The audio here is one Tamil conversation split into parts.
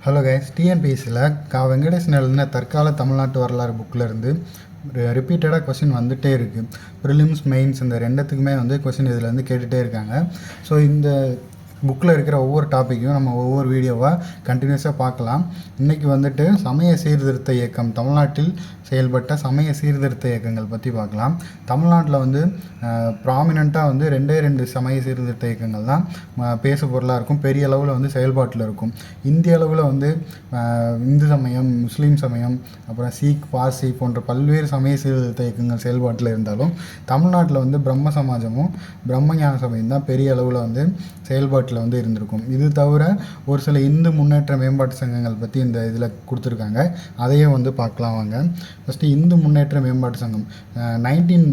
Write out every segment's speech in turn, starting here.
ஹலோ கைஸ், டிஎன்பிஎஸ்சியில் வெங்கடேசன் எழுதின தற்கால தமிழ்நாட்டு வரலாறு புக்கில் இருந்து ரிப்பீட்டடாக கொஸ்டின் வந்துகிட்டே இருக்குது. ப்ரிலிம்ஸ் மெயின்ஸ் இந்த ரெண்டுத்துக்குமே கொஸ்டின் இதில் கேட்டுகிட்டே இருக்காங்க. ஸோ இந்த புக்கில் இருக்கிற ஒவ்வொரு டாப்பிக்கும் நம்ம ஒவ்வொரு வீடியோவாக கண்டினியூஸாக பார்க்கலாம். இன்றைக்கி சமய சீர்திருத்த இயக்கம், தமிழ்நாட்டில் செயல்பட்ட சமய சீர்திருத்த இயக்கங்கள் பற்றி பார்க்கலாம். தமிழ்நாட்டில் ப்ராமினெண்ட்டாக ரெண்டு சமய சீர்திருத்த இயக்கங்கள் தான் பேசு பொருளாக இருக்கும், பெரிய அளவில் செயல்பாட்டில் இருக்கும். இந்திய அளவில் இந்து சமயம், முஸ்லீம் சமயம், அப்புறம் சீக், பார்சி போன்ற பல்வேறு சமய சீர்திருத்த இயக்கங்கள் செயல்பாட்டில் இருந்தாலும் தமிழ்நாட்டில் பிரம்ம சமாஜமும் பிரம்மஞான சபையும் தான் பெரிய அளவில் செயல்பாட்டில் இருந்திருக்கும். இது தவிர ஒரு சில இந்து முன்னேற்ற மேம்பாட்டு சங்கங்கள் பற்றி இந்த இதில் கொடுத்துருக்காங்க. அதையும் பார்க்கலாம் வாங்க. ஃபஸ்ட்டு இந்து முன்னேற்ற மேம்பாட்டு சங்கம் 19th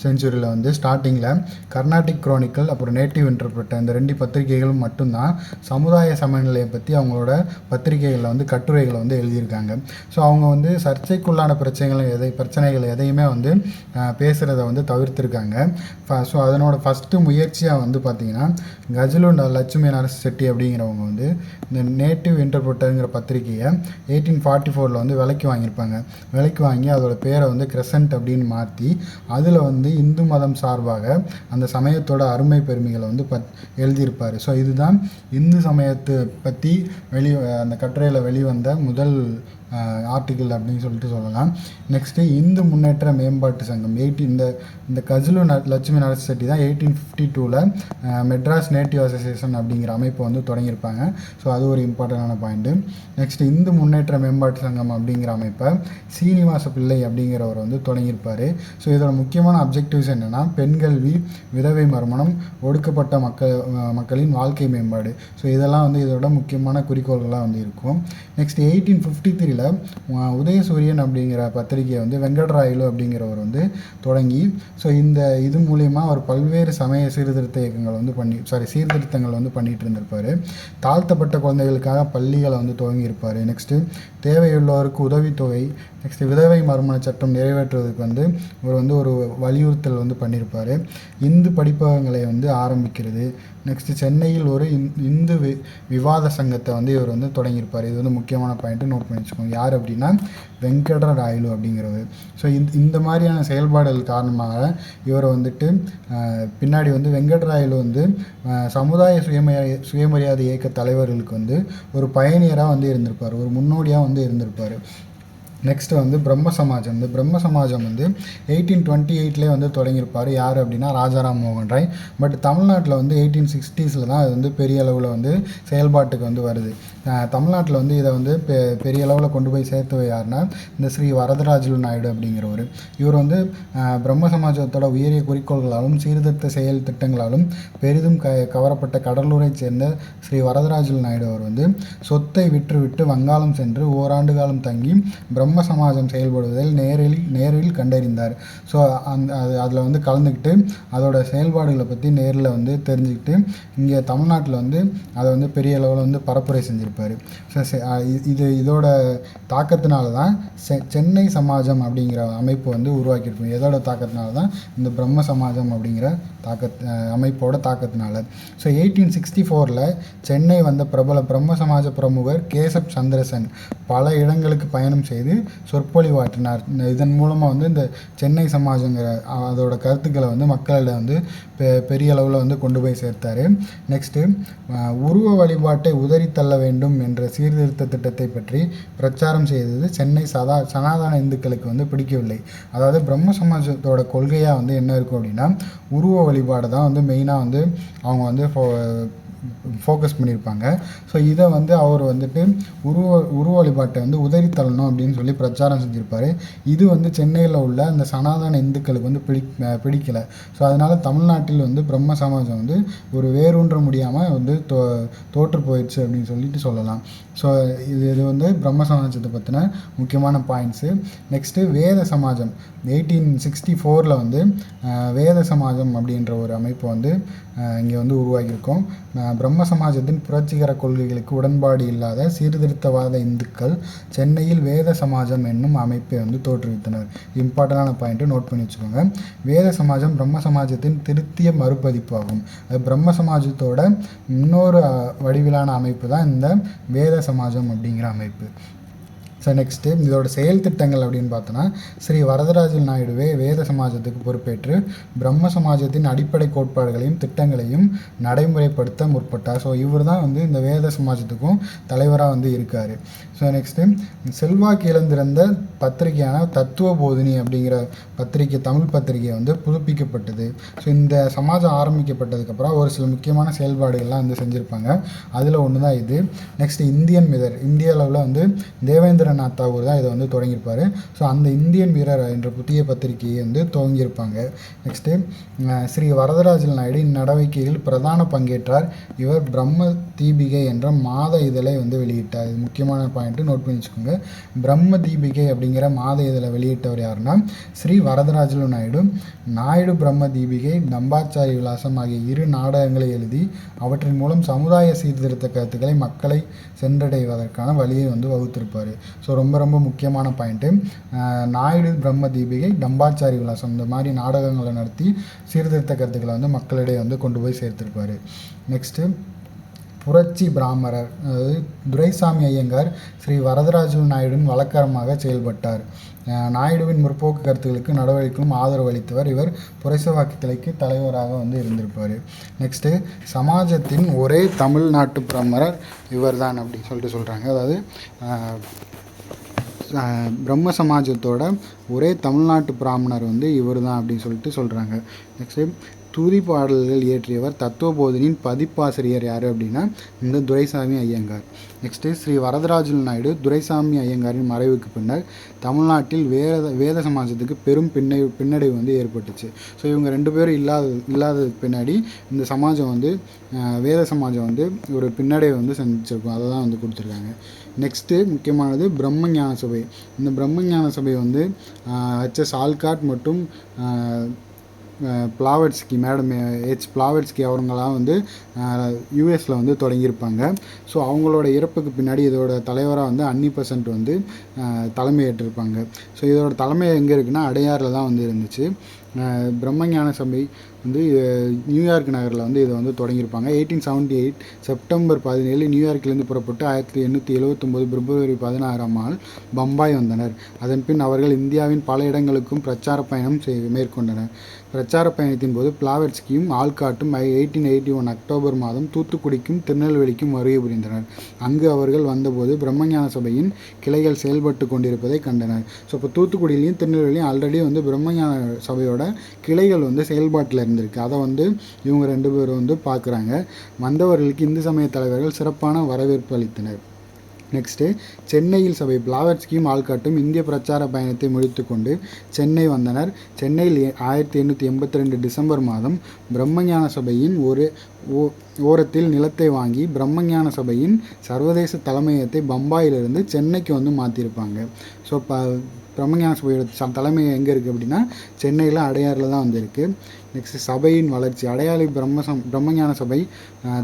செஞ்சுரியில் ஸ்டார்டிங்கில் கர்நாடிக் குரோனிக்கல் அப்புறம் நேட்டிவ் இன்டர்பிரட்டர் இந்த 2 பத்திரிகைகளும் மட்டும்தான் சமுதாய சமநிலையை பற்றி அவங்களோட பத்திரிகைகளில் கட்டுரைகளை எழுதியிருக்காங்க. ஸோ அவங்க சர்ச்சைக்குள்ளான பிரச்சனைகள் எதையுமே பேசுகிறத தவிர்த்திருக்காங்க. ஸோ அதனோட ஃபஸ்ட்டு முயற்சியாக பார்த்திங்கன்னா கஜலு லட்சுமி நரசி செட்டி அப்படிங்கிறவங்க இந்த நேட்டிவ் இன்டர்பிரட்டருங்கிற பத்திரிகையை 1844 விலைக்கு வாங்கியிருப்பாங்க. விலைக்கு வாங்கி அதோட பேரை கிரெசன்ட் அப்படின்னு மாற்றி அதில் இந்து மதம் சார்பாக அந்த சமயத்தோட அருமை பெருமைகளை எழுதியிருப்பார். ஸோ இதுதான் இந்து சமயத்தை பற்றி அந்த கட்டுரையில் வெளிவந்த முதல் ஆர்டிக்கிள் அப்படின்னு சொல்லலாம். நெக்ஸ்ட்டு இந்து முன்னேற்ற மேம்பாட்டு சங்கம் இந்த கஜலு லட்சுமி நரசி செட்டி தான் 1852 மெட்ராஸ் நேட்டிவ் அசோசியேஷன் அப்படிங்கிற அமைப்பை தொடங்கியிருப்பாங்க. ஸோ அது ஒரு இம்பார்ட்டண்டான பாயிண்ட்டு. நெக்ஸ்ட்டு இந்து முன்னேற்ற மேம்பாட்டு சங்கம் அப்படிங்கிற அமைப்பை சீனிவாச பிள்ளை அப்படிங்கிறவர் தொடங்கியிருப்பார். ஸோ இதோட முக்கியமான அப்ஜெக்டிவ்ஸ் என்னென்னா பெண்கல்வி, விதவை மறுமணம், ஒடுக்கப்பட்ட மக்களின் வாழ்க்கை மேம்பாடு. ஸோ இதெல்லாம் இதோட முக்கியமான குறிக்கோள்களாக இருக்கும். நெக்ஸ்ட் 1853 உதயசூரியன் அப்படிங்கிற பத்திரிகையை வெங்கட்ராயலு அப்படிங்கிறவர் தொடங்கி ஸோ இது மூலயமா அவர் பல்வேறு சமய சீர்திருத்த இயக்கங்கள் சீர்திருத்தங்கள் பண்ணிகிட்டு இருந்திருப்பார். தாழ்த்தப்பட்ட குழந்தைகளுக்காக பள்ளிகளை துவங்கியிருப்பார். நெக்ஸ்ட்டு தேவையுள்ளவருக்கு உதவித்தொகை, நெக்ஸ்ட் விதவை மறுமண சட்டம் நிறைவேற்றுவதற்கு ஒரு வலியுறுத்தல் பண்ணியிருப்பார். இந்து படிப்பகங்களை ஆரம்பிக்கிறது. நெக்ஸ்ட்டு சென்னையில் ஒரு இந்து விவாத சங்கத்தை இவர் தொடங்கியிருப்பார். இது முக்கியமான பாயிண்ட்டு, நோட் பண்ணி வச்சுக்கோங்க. யார் அப்படின்னா வெங்கடராயலு அப்படிங்கிறவர். ஸோ இந்த மாதிரியான செயல்பாடுகள் காரணமாக இவர் பின்னாடி வெங்கடராயலு சமுதாய சுயமரியாதை இயக்க தலைவர்களுக்கு ஒரு பயணியராக இருந்திருப்பார், ஒரு முன்னோடியாக இருந்திருப்பார். நெக்ஸ்ட்டு பிரம்ம சமாஜம். இந்த பிரம்ம சமாஜம் 1828 தொடங்கியிருப்பார். யார் அப்படின்னா ராஜாராம் மோகன் ராய். பட் தமிழ்நாட்டில் 1860s தான் அது பெரிய அளவில் செயல்பாட்டுக்கு வருது. தமிழ்நாட்டில் இதை பெரிய அளவில் கொண்டு போய் சேர்த்து யாருன்னா இந்த ஸ்ரீ வரதராஜலு நாயுடு அப்படிங்கிறவர். இவர் பிரம்ம சமாஜத்தோட உயரிய குறிக்கோள்களாலும் சீர்திருத்த செயல் திட்டங்களாலும் பெரிதும் கவரப்பட்ட கடலூரை சேர்ந்த ஸ்ரீ வரதராஜலு நாயுடு அவர் சொத்தை விற்றுவிட்டு வங்காளம் சென்று ஓராண்டு காலம் தங்கி பிரம்ம சமாஜம் செயல்படுவதில் நேரில் கண்டறிந்தார். ஸோ அதில் கலந்துக்கிட்டு அதோட செயல்பாடுகளை பற்றி நேரில் தெரிஞ்சுக்கிட்டு இங்கே தமிழ்நாட்டில் அதை பெரிய அளவில் பரப்புரை செஞ்சிருப்பார். இதோட தாக்கத்தினால தான் சென்னை சமாஜம் அப்படிங்கிற அமைப்பு உருவாக்கியிருப்போம். எதோட தாக்கத்தினால தான் இந்த பிரம்ம சமாஜம் அப்படிங்கிற அமைப்போட தாக்கத்தினால. ஸோ 1864 சென்னை பிரபல பிரம்ம சமாஜ பிரமுகர் கேசப் சந்திரசன் பல இடங்களுக்கு பயணம் செய்து சொற்பொழிவாற்றினார். இதன் மூலமாக இந்த சென்னை சமாஜங்கிற அதோட கருத்துக்களை மக்களிடம் பெரிய அளவில் கொண்டு போய் சேர்த்தார். நெக்ஸ்ட்டு உருவ வழிபாட்டை உதறித்தள்ள வேண்டும் என்ற சீர்திருத்த திட்டத்தை பற்றி பிரச்சாரம் செய்தது சென்னை சனாதன இந்துக்களுக்கு பிடிக்கவில்லை. அதாவது பிரம்ம சமாஜத்தோட கொள்கையாக என்ன இருக்கும் அப்படின்னா உருவ வழிபாடு தான் மெயினாக அவங்க ஃபோக்கஸ் பண்ணியிருப்பாங்க. ஸோ இதை அவர் உருவ வழிபாட்டை உதறித்தள்ளணும் அப்படின்னு சொல்லி பிரச்சாரம் செஞ்சுருப்பார். இது சென்னையில் உள்ள அந்த சனாதன இந்துக்களுக்கு பிடிக்கலை. ஸோ அதனால் தமிழ்நாட்டில் பிரம்ம சமாஜம் ஒரு வேரூன்ற முடியாமல் தோற்று போயிடுச்சு அப்படின்னு சொல்லிட்டு சொல்லலாம். ஸோ இது பிரம்ம சமாஜத்தை பற்றின முக்கியமான பாயிண்ட்ஸு. நெக்ஸ்ட்டு வேத சமாஜம் 1864 வேத சமாஜம் அப்படின்ற ஒரு அமைப்பு இங்கே உருவாக்கியிருக்கோம். பிரம்ம சமாஜத்தின் புரட்சிகர கொள்கைகளுக்கு உடன்பாடு இல்லாத சீர்திருத்தவாத இந்துக்கள் சென்னையில் வேத சமாஜம் என்னும் அமைப்பை வந்து தோற்றுவித்தனர். இம்பார்ட்டண்டான பாயிண்ட்டு நோட் பண்ணி வச்சுக்கோங்க. வேத சமாஜம் பிரம்ம சமாஜத்தின் திருத்திய மறுபதிப்பு ஆகும். பிரம்ம சமாஜத்தோட இன்னொரு வடிவிலான அமைப்பு தான் இந்த வேத சமாஜம் அப்படிங்கிற அமைப்பு. ஸோ நெக்ஸ்ட்டு இதோட செயல் திட்டங்கள் அப்படின்னு பார்த்தோன்னா, ஸ்ரீ வரதராஜல் நாயுடுவே வேத சமாஜத்துக்கு பொறுப்பேற்று பிரம்ம சமாஜத்தின் அடிப்படை கோட்பாடுகளையும் திட்டங்களையும் நடைமுறைப்படுத்த முற்பட்டார். ஸோ இவர் தான் வந்து இந்த வேத சமாஜத்துக்கும் தலைவராக வந்து இருக்கார். ஸோ நெக்ஸ்ட்டு செல்வாக்கு இழந்திருந்த பத்திரிகையான தத்துவ போதினி அப்படிங்கிற பத்திரிகை, தமிழ் பத்திரிகை வந்து புதுப்பிக்கப்பட்டது. ஸோ இந்த சமாஜம் ஆரம்பிக்கப்பட்டதுக்கப்புறம் ஒரு சில முக்கியமான செயல்பாடுகள்லாம் வந்து செஞ்சுருப்பாங்க. அதில் ஒன்று தான் இது. நெக்ஸ்ட் இந்தியன் மிரர், இந்திய அளவில் வந்து தேவேந்திரநாத் தாகூர் தான் இதை வந்து தொடங்கியிருப்பார். ஸோ அந்த இந்தியன் மிரர் என்ற புதிய பத்திரிகையை வந்து துவங்கியிருப்பாங்க. நெக்ஸ்ட்டு ஸ்ரீ வரதராஜல் நாயுடு இந்நடவடிக்கையில் பிரதான பங்கேற்றார். இவர் பிரம்ம தீபிகை என்ற மாத இதழை வந்து வெளியிட்டார். இது முக்கியமான பாயிண்ட்டு, நோட் பண்ணி வச்சுக்கோங்க. பிரம்ம தீபிகை அப்படிங்கிற மாத இதழை வெளியிட்டவர் யாருன்னா ஸ்ரீ வரதராஜலு நாயுடு. நாயுடு பிரம்ம தீபிகை, தம்பாச்சாரி விலாசம் ஆகிய 2 நாடகங்களை எழுதி அவற்றின் மூலம் சமுதாய சீர்திருத்த கருத்துக்களை மக்களை சென்றடைவதற்கான வழியை வந்து வகுத்திருப்பார். ஸோ ரொம்ப ரொம்ப முக்கியமான பாயிண்ட்டு. நாயுடு பிரம்ம தீபிகை, தம்பாச்சாரி விலாசம் இந்த மாதிரி நாடகங்களை நடத்தி சீர்திருத்த கருத்துக்களை வந்து மக்களிடையே வந்து கொண்டு போய் சேர்த்திருப்பார். நெக்ஸ்ட்டு புரட்சி பிராமணர், அதாவது துரைசாமி ஐயங்கார் ஸ்ரீ வரதராஜலு நாயுடுவின் வழக்கரமாக செயல்பட்டார். நாயுடுவின் முற்போக்கு கருத்துக்களுக்கு நடவடிக்கைகளும் ஆதரவு அளித்தவர். இவர் புரட்சிவாக்க கிளைக்கு தலைவராக வந்து இருந்திருப்பார். நெக்ஸ்ட்டு சமாஜத்தின் ஒரே தமிழ்நாட்டு பிராமணர் இவர் தான் அப்படின்னு சொல்லிட்டு சொல்கிறாங்க. அதாவது பிரம்ம சமாஜத்தோட ஒரே தமிழ்நாட்டு பிராமணர் வந்து இவர் தான் அப்படின்னு சொல்லிட்டு சொல்கிறாங்க. நெக்ஸ்ட்டு துதி பாடல்கள் இயற்றியவர், தத்துவபோதனின் பதிப்பாசிரியர் யார் அப்படின்னா இந்த துரைசாமி ஐயங்கார். நெக்ஸ்ட்டு ஸ்ரீ வரதராஜல் நாயுடு துரைசாமி ஐயங்காரின் மறைவுக்கு பின்னர் தமிழ்நாட்டில் வேத சமாஜத்துக்கு பெரும் பின்னடைவு வந்து ஏற்பட்டுச்சு. ஸோ இவங்க 2 பேரும் இல்லாததுக்கு பின்னாடி இந்த சமாஜம் வந்து வேத சமாஜம் வந்து ஒரு பின்னடைவை வந்து செஞ்சிருக்கும். அதை தான் வந்து கொடுத்துருக்காங்க. நெக்ஸ்ட்டு முக்கியமானது பிரம்மஞான சபை. இந்த பிரம்மஞான சபை வந்து HS ஆல்காட் மற்றும் பிளாவட்ஸ்கி, மேடம் பிளாவட்ஸ்கி அவங்களாம் வந்து யூஎஸில் வந்து தொடங்கியிருப்பாங்க. ஸோ அவங்களோட இறப்புக்கு பின்னாடி இதோட தலைவராக வந்து அன்னி வந்து தலைமை ஏற்றிருப்பாங்க. ஸோ இதோட தலைமை எங்கே இருக்குன்னா அடையாரில் தான் வந்து இருந்துச்சு. பிரம்மஞான சபை வந்து நியூயார்க் நகரில் வந்து இதை வந்து தொடங்கியிருப்பாங்க. 1878 செப்டம்பர் 17 நியூயார்க்கிலேருந்து புறப்பட்டு 1879 பிப்ரவரி 16ஆம் நாள் பம்பாய் வந்தனர். அதன் பின் அவர்கள் இந்தியாவின் பல இடங்களுக்கும் பிரச்சார பயணம் மேற்கொண்டனர். பிரச்சார பயணத்தின் போது பிளாவட்ஸ்கியும் ஆல்காட்டும் 1881 அக்டோபர் மாதம் தூத்துக்குடிக்கும் திருநெல்வேலிக்கும் வருகை புரிந்தனர். அங்கு அவர்கள் வந்தபோது பிரம்மஞான சபையின் கிளைகள் செயல்பட்டு கொண்டிருப்பதை கண்டனர். ஸோ இப்போ தூத்துக்குடியிலையும் திருநெல்வேலியும் ஆல்ரெடி வந்து பிரம்மஞான சபையோட கிளைகள் வந்து செயல்பாட்டில் இருந்திருக்கு. அதை வந்து இவங்க 2 பேரும் வந்து பார்க்குறாங்க. வந்தவர்களுக்கு இந்து சமய தலைவர்கள் சிறப்பான வரவேற்பு அளித்தனர். நெக்ஸ்ட்டு சென்னையில் சபை, பிளாவட்ஸ்கியும் ஆல்காட்டும் இந்திய பிரச்சார பயணத்தை முடித்து கொண்டு சென்னை வந்தனர். சென்னையில் 1882 டிசம்பர் மாதம் பிரம்மஞான சபையின் ஓரத்தில் நிலத்தை வாங்கி பிரம்மஞான சபையின் சர்வதேச தலைமையகத்தை பம்பாயிலிருந்து சென்னைக்கு வந்து மாற்றிருப்பாங்க. ஸோ பிரம்மஞான சபையோட தலைமை எங்கே இருக்குது அப்படின்னா சென்னையில் அடையாறில் தான் வந்திருக்கு. நெக்ஸ்ட் சபையின் வளர்ச்சி. அடையாளி பிரம்மஞான சபை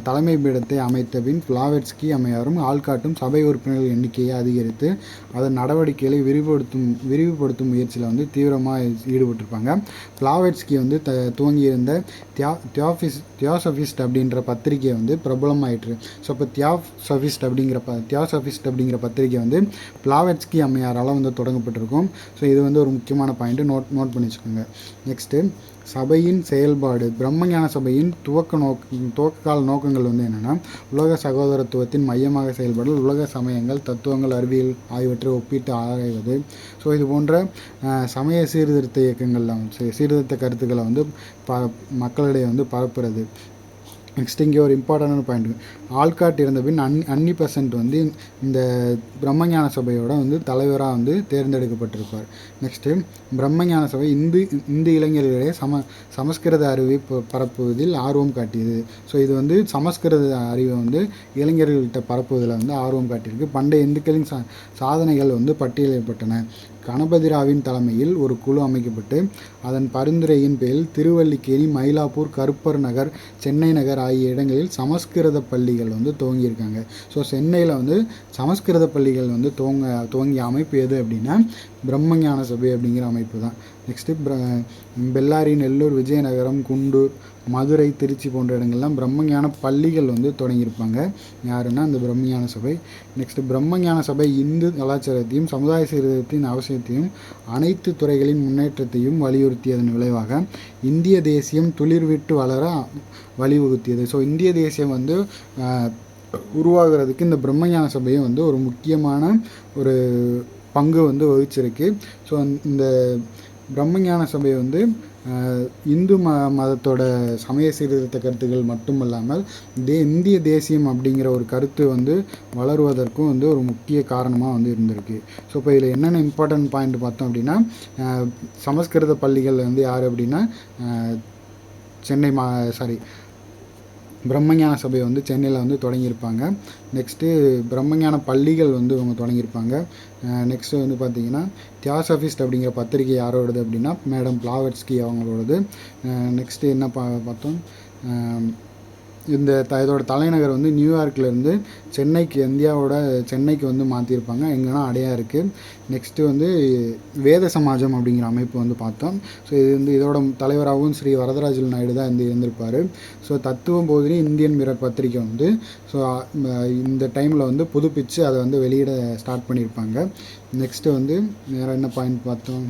தலைமை பீடத்தை அமைத்த பின் பிளாவட்ஸ்கி அம்மையாரும் ஆல்காட்டும் சபை உறுப்பினர்கள் எண்ணிக்கையை அதிகரித்து அதன் நடவடிக்கைகளை விரிவுபடுத்தும் முயற்சியில் வந்து தீவிரமாக ஈடுபட்டிருப்பாங்க. பிளாவட்ஸ்கி வந்து துவங்கியிருந்த தியோசபிஸ்ட் அப்படின்ற பத்திரிகை வந்து பிரபலமாயிற்று. ஸோ இப்போ தியோசபிஸ்ட் அப்படிங்கிற பத்திரிகை வந்து பிளாவட்ஸ்கி அம்மையாரால் வந்து தொடங்கப்பட்டிருக்கும். ஸோ இது வந்து ஒரு முக்கியமான பாயிண்ட்டு, நோட் பண்ணி வச்சுக்கோங்க. நெக்ஸ்ட்டு சபையின் செயல்பாடு. பிரம்மஞான சபையின் துவக்ககால நோக்கங்கள் வந்து என்னென்னா உலக சகோதரத்துவத்தின் மையமாக செயல்படல், உலக சமயங்கள், தத்துவங்கள், அறிவியல் ஆகியவற்றை ஒப்பிட்டு ஆராய்வது. ஸோ இது போன்ற சமய சீர்திருத்த இயக்கங்களில் சீர்திருத்த கருத்துக்களை வந்து மக்களிடையே வந்து பரப்புறது. நெக்ஸ்ட் இங்கே ஒரு இம்பார்ட்டண்டான பாயிண்ட், ஆல்காட் இறந்த பின் அன்னி வந்து இந்த பிரம்மஞான சபையோட வந்து தலைவராக வந்து தேர்ந்தெடுக்கப்பட்டிருப்பார். நெக்ஸ்ட்டு பிரம்மஞான சபை இந்து இளைஞர்களிடையே சமஸ்கிருத அறிவை பரப்புவதில் ஆர்வம் காட்டியது. ஸோ இது வந்து சமஸ்கிருத அறிவை வந்து இளைஞர்கள்கிட்ட பரப்புவதில் வந்து ஆர்வம் காட்டியிருக்கு. பண்டைய இந்துக்களின் சாதனைகள் வந்து பட்டியலிடப்பட்டன. கணபதிராவின் தலைமையில் ஒரு குழு அமைக்கப்பட்டு அதன் பரிந்துரையின் பேரில் திருவல்லிக்கேணி, மயிலாப்பூர், கருப்பர் நகர், சென்னை நகர் ஆகிய இடங்களில் சமஸ்கிருத பள்ளிகள் வந்து துவங்கியிருக்காங்க. ஸோ சென்னையில் வந்து சமஸ்கிருத பள்ளிகள் வந்து துவங்கிய அமைப்பு எது அப்படின்னா பிரம்மஞான சபை அப்படிங்கிற அமைப்பு தான். நெக்ஸ்ட்டு பெல்லாரி, நெல்லூர், விஜயநகரம், குண்டூர், மதுரை, திருச்சி போன்ற இடங்கள்லாம் பிரம்மஞான பள்ளிகள் வந்து தொடங்கியிருப்பாங்க. யாருன்னா அந்த பிரம்மஞான சபை. நெக்ஸ்ட்டு பிரம்மஞான சபை இந்து கலாச்சாரத்தையும் சமுதாய சீர்திருத்தத்தின் அவசியத்தையும் அனைத்து துறைகளின் முன்னேற்றத்தையும் வலியுறுத்தியதன் விளைவாக இந்திய தேசியம் துளிர்விட்டு வளர வழிவகுத்தியது. ஸோ இந்திய தேசியம் வந்து உருவாகிறதுக்கு இந்த பிரம்மஞான சபையும் வந்து ஒரு முக்கியமான ஒரு பங்கு வந்து வகிச்சிருக்கு. ஸோ இந்த பிரம்மஞான சபை வந்து இந்து மதத்தோட சமய சீர்திருத்த கருத்துக்கள் மட்டுமல்லாமல் இந்திய தேசியம் அப்படிங்கிற ஒரு கருத்து வந்து வளருவதற்கும் வந்து ஒரு முக்கிய காரணமாக வந்து இருந்திருக்கு. ஸோ இப்போ இதில் என்னென்ன இம்பார்ட்டன்ட் பாயிண்ட் பார்த்தோம் அப்படின்னா சமஸ்கிருத பள்ளிகள் வந்து யார் அப்படின்னா பிரம்மஞான சபை வந்து சென்னையில் வந்து தொடங்கியிருப்பாங்க. நெக்ஸ்ட்டு பிரம்மஞான பள்ளிகள் வந்து இவங்க தொடங்கியிருப்பாங்க. நெக்ஸ்ட்டு வந்து பார்த்திங்கன்னா தியாசபிஸ்ட் அப்படிங்கிற பத்திரிகை யாரோடது அப்படின்னா மேடம் பிளாவட்ஸ்கி அவங்களோடது. நெக்ஸ்ட்டு என்ன பார்த்தோம், இதோட தலைநகர் வந்து நியூயார்க்லேருந்து இந்தியாவோட சென்னைக்கு வந்து மாற்றிருப்பாங்க. எங்கன்னா அடையாருக்கு. நெக்ஸ்ட்டு வந்து வேத சமாஜம் அப்படிங்கிற அமைப்பு வந்து பார்த்தோம். ஸோ இது வந்து இதோட தலைவராகவும் ஸ்ரீ வரதராஜல் நாயுடு தான் வந்து இருந்திருப்பார். ஸோ தத்துவம் போதினி இந்தியன் மிரர் பத்திரிக்கை வந்து ஸோ இந்த டைமில் வந்து புதுப்பிச்சு அதை வந்து வெளியிட ஸ்டார்ட் பண்ணியிருப்பாங்க. நெக்ஸ்ட்டு வந்து வேறு என்ன பாயிண்ட் பார்த்தோம்,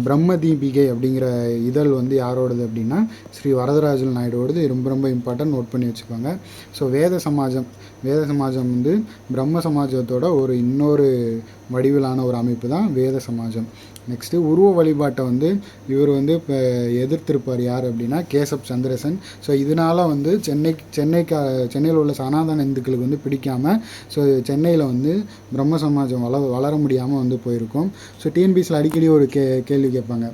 பிரம்ம தீபிகை அப்படிங்கிற இதழ் வந்து யாரோடது அப்படின்னா ஸ்ரீ வரதராஜல் நாயுடுவோடது. ரொம்ப ரொம்ப இம்பார்ட்டன்ட், நோட் பண்ணி வச்சுக்கோங்க. ஸோ வேத சமாஜம் வந்து பிரம்ம சமாஜத்தோட இன்னொரு வடிவிலான ஒரு அமைப்பு தான் வேத சமாஜம். நெக்ஸ்ட்டு உருவ வழிபாட்டை வந்து இவர் வந்து இப்போ எதிர்த்திருப்பார் யார் அப்படின்னா கேசப் சந்திரசன். ஸோ இதனால் வந்து சென்னையில் உள்ள சனாதன இந்துக்களுக்கு வந்து பிடிக்காமல் ஸோ சென்னையில் வந்து பிரம்ம சமாஜம் வளர முடியாமல் வந்து போயிருக்கும். ஸோ டிஎன்பிஎஸ்சியில் அடிக்கடி ஒரு கேள்வி கேட்பாங்க,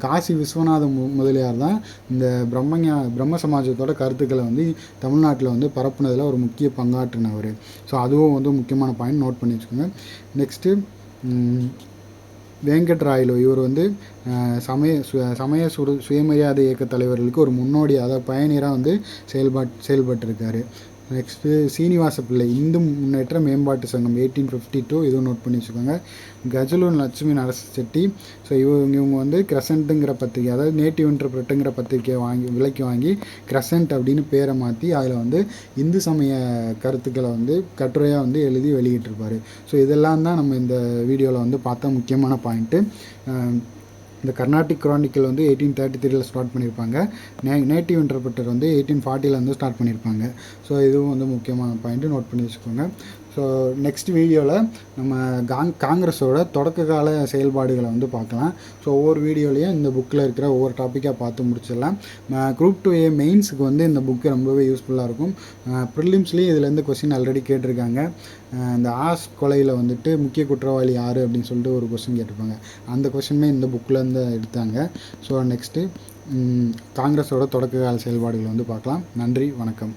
காசி விஸ்வநாத முதலியார் தான் இந்த பிரம்ம சமாஜத்தோட கருத்துக்களை வந்து தமிழ்நாட்டில் வந்து பரப்புனதில் ஒரு முக்கிய பங்காற்றினவர். ஸோ அதுவும் வந்து முக்கியமான பாயிண்ட், நோட் பண்ணி வச்சுக்கோங்க. நெக்ஸ்ட்டு வெங்கட்ராயலு, இவர் வந்து சமய சுயமரியாதை இயக்க தலைவர்களுக்கு ஒரு முன்னோடி, அதாவது பயணியராக வந்து செயல்பட்டிருக்காரு. நெக்ஸ்ட்டு சீனிவாச பிள்ளை, இந்து முன்னேற்ற மேம்பாட்டு சங்கம் 1852, இதுவும் நோட் பண்ணி வச்சுக்கோங்க. கஜலூர் லட்சுமி நரச செட்டி, ஸோ இவங்க வந்து கிரசண்ட்டுங்கிற பத்திரிக்கை, அதாவது நேட்டிவ் இன்டர்பிரட்டுங்கிற பத்திரிக்கையை விலைக்கு வாங்கி கிரசண்ட் அப்படின்னு பேரை மாற்றி அதில் வந்து இந்து சமய கருத்துக்களை வந்து கட்டுரையாக வந்து எழுதி வெளியிட்டிருப்பார். ஸோ இதெல்லாம் தான் நம்ம இந்த வீடியோவில் வந்து பார்த்த முக்கியமான பாயிண்ட்டு. இந்த கர்நாடிக் குரானிக்கல் வந்து 1833 ஸ்டார்ட் பண்ணியிருப்பாங்க. நேட்டிவ் இன்டர்பிரட்டர் வந்து 1840 வந்து ஸ்டார்ட் பண்ணியிருப்பாங்க. ஸோ இதுவும் வந்து முக்கியமான பாயிண்ட்டு, நோட் பண்ணி வச்சுக்கோங்க. ஸோ நெக்ஸ்ட் வீடியோவில் நம்ம காங்கிரஸோட தொடக்க கால செயல்பாடுகளை வந்து பார்க்கலாம். ஸோ ஒவ்வொரு வீடியோலையும் இந்த புக்கில் இருக்கிற ஒவ்வொரு டாப்பிக்காக பார்த்து முடிச்சிடலாம். குரூப் 2A மெயின்ஸுக்கு வந்து இந்த புக்கு ரொம்பவே யூஸ்ஃபுல்லாக இருக்கும். ப்ரிலிம்ஸ்லேயும் இதுலேருந்து கொஸ்டின் ஆல்ரெடி கேட்டிருக்காங்க. இந்த ஆஸ் கொலையில் வந்துட்டு முக்கிய குற்றவாளி யார் அப்படின்னு சொல்லிட்டு ஒரு கொஸ்டின் கேட்டிருப்பாங்க. அந்த கொஸ்டினுமே இந்த புக்கிலேருந்து எடுத்தாங்க. ஸோ நெக்ஸ்ட்டு காங்கிரஸோட தொடக்க கால செயல்பாடுகளை வந்து பார்க்கலாம். நன்றி, வணக்கம்.